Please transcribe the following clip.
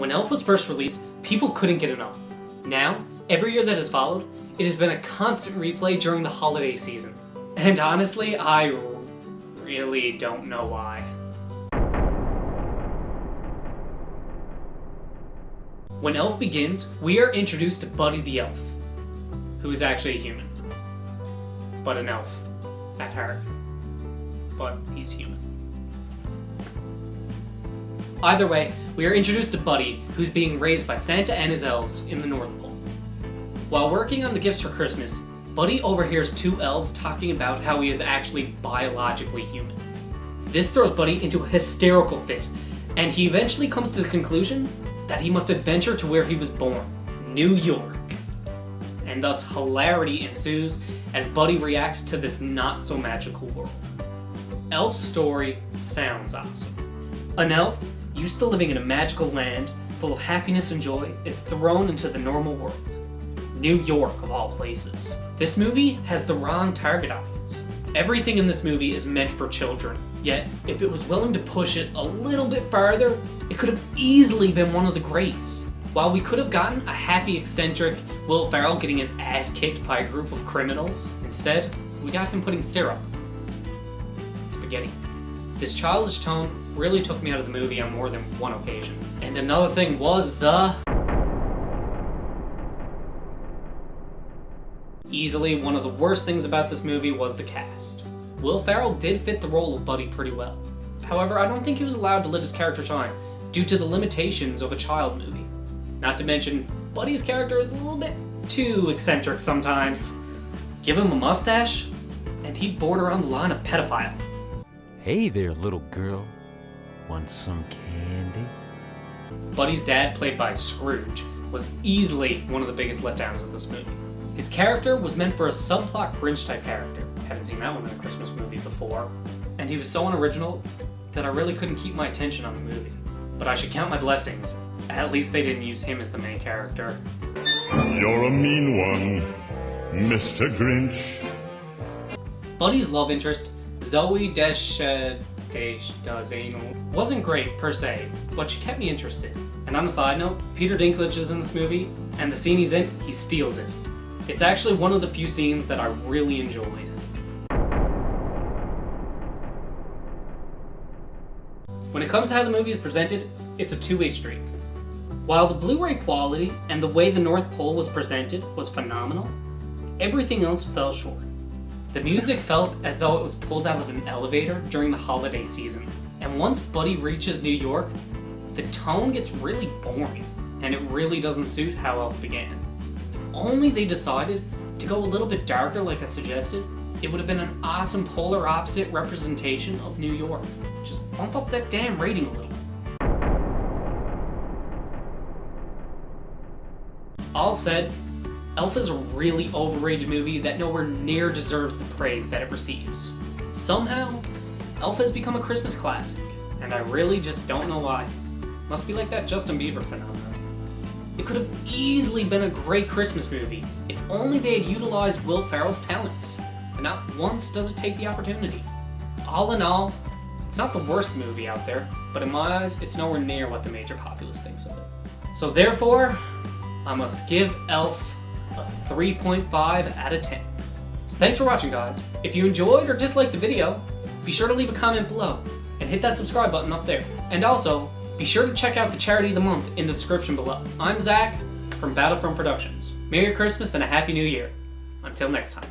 When Elf was first released, people couldn't get enough. Now, every year that has followed, it has been a constant replay during the holiday season. And honestly, I really don't know why. When Elf begins, we are introduced to Buddy the Elf, who is actually a human. But an elf, at heart. But he's human. Either way, we are introduced to Buddy, who's being raised by Santa and his elves in the North Pole. While working on the gifts for Christmas, Buddy overhears two elves talking about how he is actually biologically human. This throws Buddy into a hysterical fit, and he eventually comes to the conclusion that he must adventure to where he was born, New York. And thus hilarity ensues as Buddy reacts to this not-so-magical world. Elf's story sounds awesome. An elf, used to living in a magical land full of happiness and joy, is thrown into the normal world. New York, of all places. This movie has the wrong target audience. Everything in this movie is meant for children, yet if it was willing to push it a little bit farther, it could have easily been one of the greats. While we could have gotten a happy, eccentric Will Ferrell getting his ass kicked by a group of criminals, instead, we got him putting syrup in spaghetti. This childish tone really took me out of the movie on more than one occasion. And another thing was easily one of the worst things about this movie was the cast. Will Ferrell did fit the role of Buddy pretty well. However, I don't think he was allowed to let his character shine due to the limitations of a child movie. Not to mention, Buddy's character is a little bit too eccentric sometimes. Give him a mustache, and he'd border on the line of pedophile. Hey there, little girl. Want some candy? Buddy's dad, played by Scrooge, was easily one of the biggest letdowns of this movie. His character was meant for a subplot Grinch-type character. Haven't seen that one in a Christmas movie before. And he was so unoriginal that I really couldn't keep my attention on the movie. But I should count my blessings. At least they didn't use him as the main character. You're a mean one, Mr. Grinch. Buddy's love interest, Zoe Deschanel, wasn't great per se, but she kept me interested. And on a side note, Peter Dinklage is in this movie, and the scene he's in, he steals it. It's actually one of the few scenes that I really enjoyed. When it comes to how the movie is presented, it's a two-way street. While the Blu-ray quality and the way the North Pole was presented was phenomenal, everything else fell short. The music felt as though it was pulled out of an elevator during the holiday season, and once Buddy reaches New York, the tone gets really boring, and it really doesn't suit how Elf began. If only they decided to go a little bit darker like I suggested, it would have been an awesome polar opposite representation of New York. Just bump up that damn rating a little. All said, Elf is a really overrated movie that nowhere near deserves the praise that it receives. Somehow, Elf has become a Christmas classic, and I really just don't know why. Must be like that Justin Bieber phenomenon. It could have easily been a great Christmas movie if only they had utilized Will Ferrell's talents, but not once does it take the opportunity. All in all, it's not the worst movie out there, but in my eyes, it's nowhere near what the major populace thinks of it. So therefore, I must give Elf a 3.5 out of 10. So thanks for watching, guys. If you enjoyed or disliked the video, be sure to leave a comment below and hit that subscribe button up there. And also, be sure to check out the charity of the month in the description below. I'm Zack from Battlefront Productions. Merry Christmas and a Happy New Year. Until next time.